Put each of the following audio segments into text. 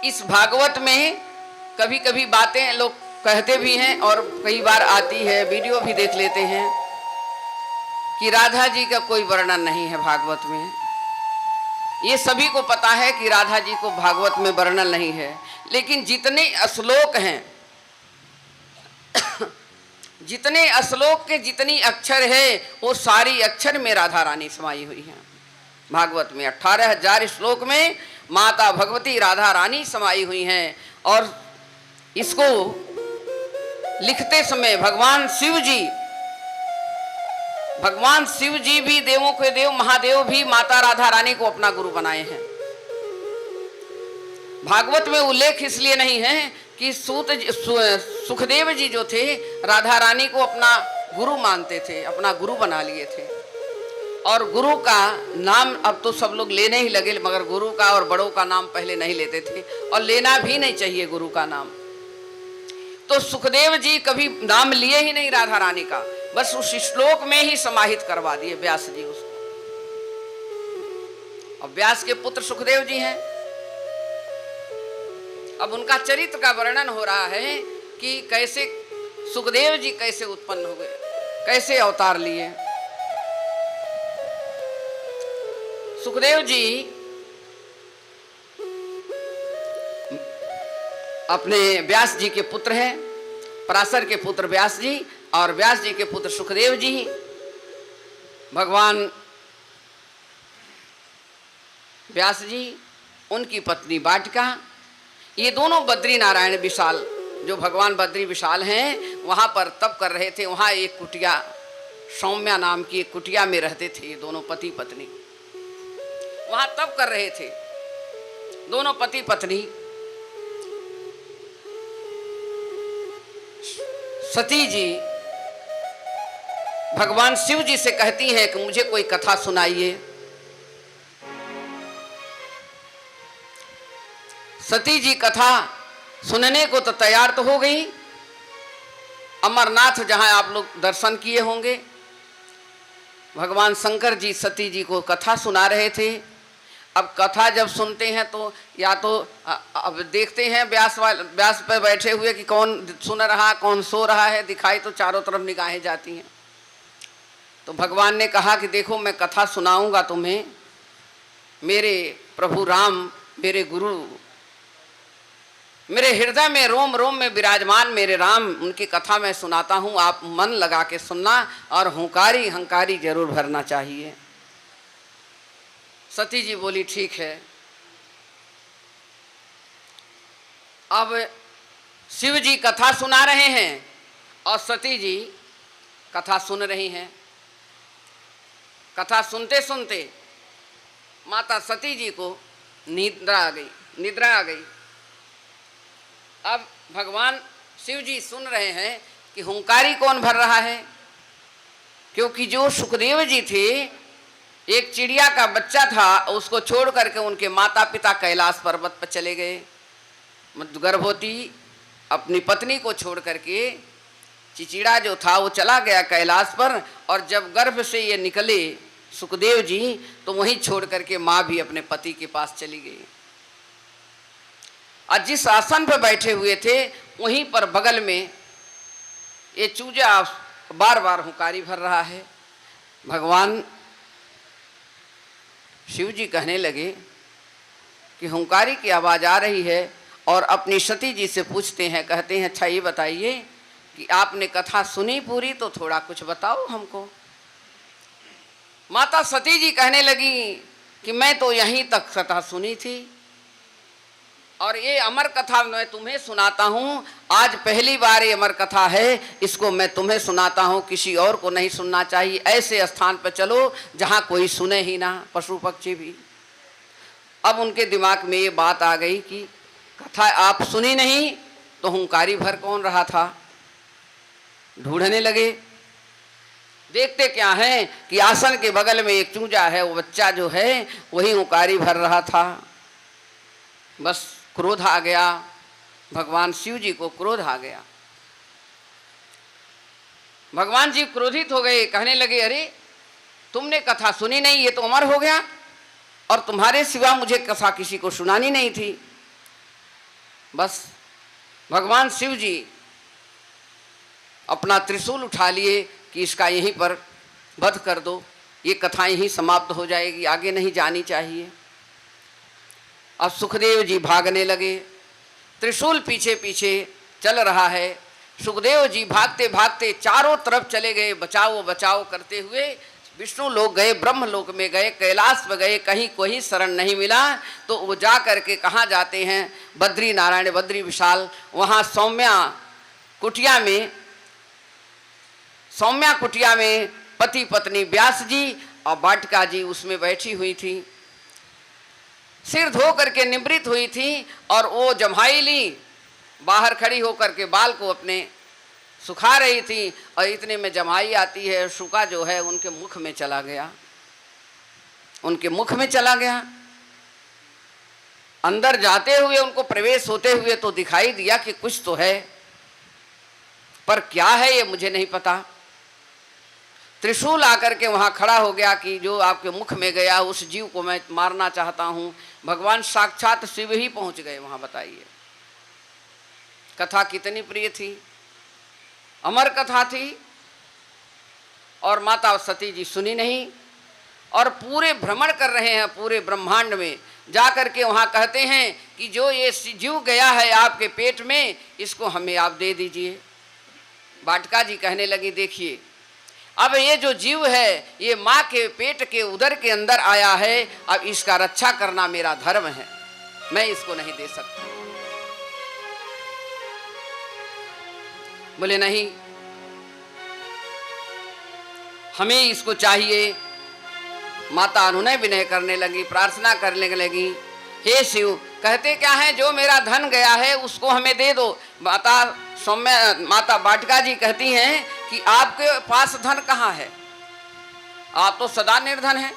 इस भागवत में कभी कभी बातें लोग कहते भी हैं और कई बार आती है, वीडियो भी देख लेते हैं कि राधा जी का कोई वर्णन नहीं है भागवत में। ये सभी को पता है कि राधा जी को भागवत में वर्णन नहीं है, लेकिन जितने श्लोक हैं जितने श्लोक के जितनी अक्षर है वो सारी अक्षर में राधा रानी समाई हुई हैं। भागवत में 18,000 श्लोक में माता भगवती राधा रानी समाई हुई हैं। और इसको लिखते समय भगवान शिव जी भी देवों के देव महादेव भी माता राधा रानी को अपना गुरु बनाए हैं। भागवत में उल्लेख इसलिए नहीं है कि सुखदेव जी जो थे राधा रानी को अपना गुरु मानते थे, अपना गुरु बना लिए थे। और गुरु का नाम अब तो सब लोग लेने ही लगे, मगर गुरु का और बड़ों का नाम पहले नहीं लेते थे और लेना भी नहीं चाहिए गुरु का नाम। तो सुखदेव जी कभी नाम लिए ही नहीं राधा रानी का, बस उस श्लोक में ही समाहित करवा दिए व्यास जी उसको। और व्यास के पुत्र सुखदेव जी हैं। अब उनका चरित्र का वर्णन हो रहा है कि कैसे सुखदेव जी कैसे उत्पन्न हो गए, कैसे अवतार लिए। सुखदेव जी अपने व्यास जी के पुत्र हैं, पराशर के पुत्र व्यास जी और व्यास जी के पुत्र सुखदेव जी। भगवान व्यास जी, उनकी पत्नी वाटिका, ये दोनों बद्री नारायण विशाल, जो भगवान बद्री विशाल हैं, वहाँ पर तप कर रहे थे। वहाँ एक कुटिया, सौम्या नाम की एक कुटिया में रहते थे ये दोनों पति पत्नी। वहाँ तप कर रहे थे दोनों पति पत्नी। सती जी भगवान शिव जी से कहती हैं कि मुझे कोई कथा सुनाइए। सती जी कथा सुनने को तो तैयार तो हो गई। अमरनाथ जहां आप लोग दर्शन किए होंगे, भगवान शंकर जी सती जी को कथा सुना रहे थे। अब कथा जब सुनते हैं तो या तो अब देखते हैं व्यास पर बैठे हुए कि कौन सुन रहा कौन सो रहा है, दिखाई तो चारों तरफ निगाहें जाती हैं। तो भगवान ने कहा कि देखो मैं कथा सुनाऊंगा तुम्हें, मेरे प्रभु राम, मेरे गुरु, मेरे हृदय में रोम रोम में विराजमान मेरे राम, उनकी कथा मैं सुनाता हूँ, आप मन लगा के सुनना और हुंकारी हंकारी जरूर भरना चाहिए। सती जी बोली ठीक है। अब शिव जी कथा सुना रहे हैं और सती जी कथा सुन रही हैं। कथा सुनते सुनते माता सती जी को निद्रा आ गई। अब भगवान शिव जी सुन रहे हैं कि हुंकारी कौन भर रहा है, क्योंकि जो सुखदेव जी थे, एक चिड़िया का बच्चा था, उसको छोड़ करके उनके माता पिता कैलाश पर्वत पर चले गए। गर्भवती अपनी पत्नी को छोड़ करके चिचिड़ा जो था वो चला गया कैलाश पर। और जब गर्भ से ये निकले सुखदेव जी, तो वहीं छोड़ करके माँ भी अपने पति के पास चली गई। और जिस आसन पर बैठे हुए थे वहीं पर बगल में ये चूजा बार बार हुंकारी भर रहा है। भगवान शिव जी कहने लगे कि हुंकारी की आवाज़ आ रही है, और अपनी सती जी से पूछते हैं, कहते हैं अच्छा ये बताइए कि आपने कथा सुनी पूरी, तो थोड़ा कुछ बताओ हमको। माता सती जी कहने लगी कि मैं तो यहीं तक कथा सुनी थी और ये अमर कथा मैं तुम्हें सुनाता हूँ। आज पहली बार ये अमर कथा है, इसको मैं तुम्हें सुनाता हूँ, किसी और को नहीं सुनना चाहिए। ऐसे स्थान पर चलो जहाँ कोई सुने ही ना, पशु पक्षी भी। अब उनके दिमाग में ये बात आ गई कि कथा आप सुनी नहीं तो हुंकारी भर कौन रहा था। ढूंढने लगे, देखते क्या है कि आसन के बगल में एक चूजा है, वो बच्चा जो है वही हुंकारी भर रहा था। बस क्रोध आ गया, भगवान शिव जी को क्रोध आ गया। भगवान जी क्रोधित हो गए, कहने लगे अरे तुमने कथा सुनी नहीं, ये तो अमर हो गया, और तुम्हारे सिवा मुझे कथा किसी को सुनानी नहीं थी। बस भगवान शिव जी अपना त्रिशूल उठा लिए कि इसका यहीं पर वध कर दो, ये कथा यहीं समाप्त हो जाएगी, आगे नहीं जानी चाहिए। अब सुखदेव जी भागने लगे, त्रिशूल पीछे पीछे चल रहा है। सुखदेव जी भागते भागते चारों तरफ चले गए, बचाओ बचाओ करते हुए। विष्णु लोग गए, ब्रह्म लोक में गए, कैलाश में गए, कहीं कोई शरण नहीं मिला। तो वो जा करके कहाँ जाते हैं? बद्री नारायण, बद्री विशाल, वहाँ सौम्या कुटिया में पति पत्नी व्यास जी और वाटिका जी उसमें बैठी हुई थी, सिर धो करके निवृत्त हुई थी। और वो जम्हाइली बाहर खड़ी होकर के बाल को अपने सुखा रही थी, और इतने में जमाई आती है, शुका जो है उनके मुख में चला गया, उनके मुख में चला गया। अंदर जाते हुए, उनको प्रवेश होते हुए तो दिखाई दिया कि कुछ तो है, पर क्या है ये मुझे नहीं पता। त्रिशूल आकर के वहां खड़ा हो गया कि जो आपके मुख में गया उस जीव को मैं मारना चाहता हूं। भगवान साक्षात शिव ही पहुंच गए वहां। बताइए कथा कितनी प्रिय थी, अमर कथा थी। और माता सती जी सुनी नहीं, और पूरे भ्रमण कर रहे हैं पूरे ब्रह्मांड में, जा कर के वहाँ कहते हैं कि जो ये जीव गया है आपके पेट में, इसको हमें आप दे दीजिए। वाटिका जी कहने लगी, देखिए अब ये जो जीव है ये माँ के पेट के उदर के अंदर आया है, अब इसका रक्षा करना मेरा धर्म है, मैं इसको नहीं दे सकती। बोले नहीं, हमें इसको चाहिए। माता अनुनय विनय करने लगी, प्रार्थना करने लगी, हे शिव, कहते क्या है, जो मेरा धन गया है उसको हमें दे दो। माता वाटिका जी कहती हैं कि आपके पास धन कहाँ है, आप तो सदा निर्धन हैं,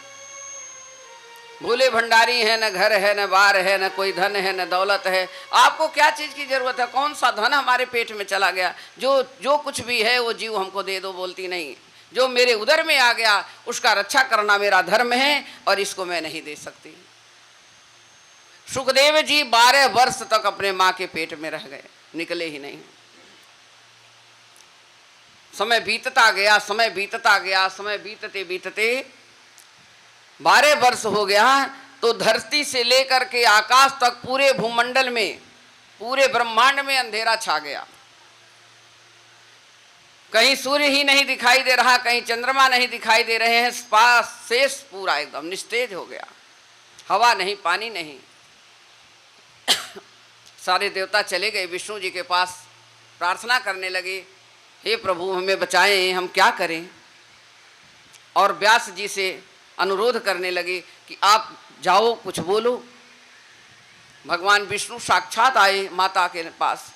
भूले भंडारी है, न घर है, न बार है, न कोई धन है, न दौलत है, आपको क्या चीज की जरूरत है? कौन सा धन हमारे पेट में चला गया? जो कुछ भी है वो जीव हमको दे दो। बोलती नहीं, जो मेरे उदर में आ गया उसका रक्षा करना मेरा धर्म है, और इसको मैं नहीं दे सकती। सुखदेव जी 12 वर्ष तक अपने माँ के पेट में रह गए, निकले ही नहीं। समय बीतता गया, समय बीतता गया, समय बीतते बीतते 12 वर्ष हो गया। तो धरती से लेकर के आकाश तक पूरे भूमंडल में, पूरे ब्रह्मांड में अंधेरा छा गया। कहीं सूर्य ही नहीं दिखाई दे रहा, कहीं चंद्रमा नहीं दिखाई दे रहे हैं, शेष पूरा एकदम निस्तेज हो गया, हवा नहीं, पानी नहीं। सारे देवता चले गए विष्णु जी के पास, प्रार्थना करने लगे, हे प्रभु हमें बचाएं, हम क्या करें? और व्यास जी से अनुरोध करने लगे कि आप जाओ, कुछ बोलो। भगवान विष्णु साक्षात आए माता के पास,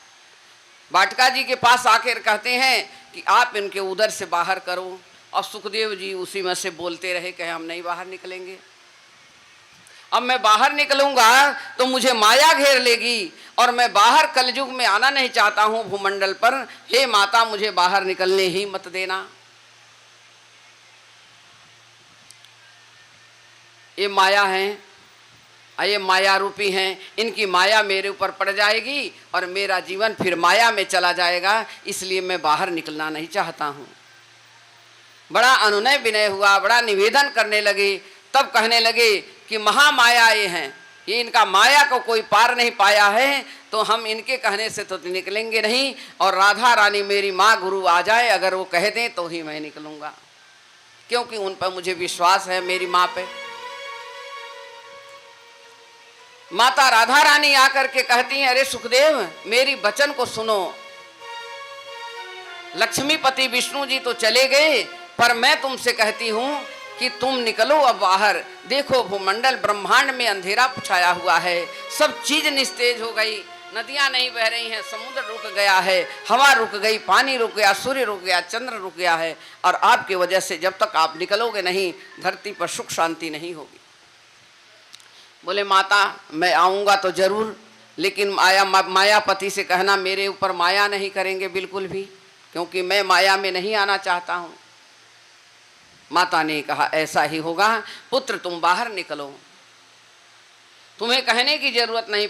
वाटिका जी के पास आकर कहते हैं कि आप इनके उदर से बाहर करो। और सुखदेव जी उसी में से बोलते रहे कि हम नहीं बाहर निकलेंगे, अब मैं बाहर निकलूंगा तो मुझे माया घेर लेगी, और मैं बाहर कलयुग में आना नहीं चाहता हूं भूमंडल पर। हे माता, मुझे बाहर निकलने ही मत देना। ये माया हैं, ये माया रूपी हैं, इनकी माया मेरे ऊपर पड़ जाएगी और मेरा जीवन फिर माया में चला जाएगा, इसलिए मैं बाहर निकलना नहीं चाहता हूँ। बड़ा अनुनय विनय हुआ, बड़ा निवेदन करने लगे। तब कहने लगे कि महामाया ये हैं, ये इनका माया को कोई पार नहीं पाया है, तो हम इनके कहने से तो निकलेंगे नहीं, और राधा रानी मेरी माँ गुरु आ जाए, अगर वो कह दें तो ही मैं निकलूँगा, क्योंकि उन पर मुझे विश्वास है, मेरी माँ पे। माता राधा रानी आकर के कहती हैं, अरे सुखदेव मेरी वचन को सुनो, लक्ष्मीपति विष्णु जी तो चले गए, पर मैं तुमसे कहती हूँ कि तुम निकलो अब बाहर। देखो भूमंडल ब्रह्मांड में अंधेरा छाया हुआ है, सब चीज निस्तेज हो गई, नदियां नहीं बह रही हैं, समुद्र रुक गया है, हवा रुक गई, पानी रुक गया, सूर्य रुक गया, चंद्र रुक गया है, और आपकी वजह से जब तक आप निकलोगे नहीं, धरती पर सुख शांति नहीं होगी। बोले माता मैं आऊँगा तो जरूर, लेकिन मायापति से कहना मेरे ऊपर माया नहीं करेंगे बिल्कुल भी, क्योंकि मैं माया में नहीं आना चाहता हूँ। माता ने कहा ऐसा ही होगा, पुत्र तुम बाहर निकलो, तुम्हें कहने की जरूरत नहीं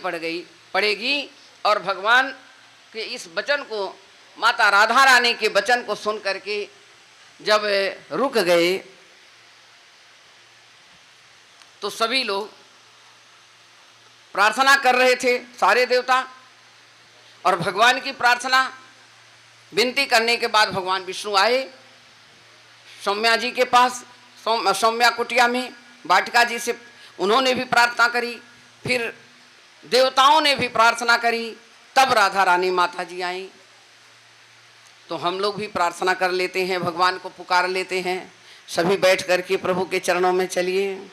पड़ेगी, और भगवान के इस वचन को, माता राधा रानी के वचन को सुन करके जब रुक गए तो सभी लोग प्रार्थना कर रहे थे, सारे देवता। और भगवान की प्रार्थना विनती करने के बाद भगवान विष्णु आए सौम्या जी के पास, सौम्या कुटिया में वाटिका जी से उन्होंने भी प्रार्थना करी, फिर देवताओं ने भी प्रार्थना करी, तब राधा रानी माता जी आई। तो हम लोग भी प्रार्थना कर लेते हैं, भगवान को पुकार लेते हैं। सभी बैठ करके प्रभु के चरणों में चलिए।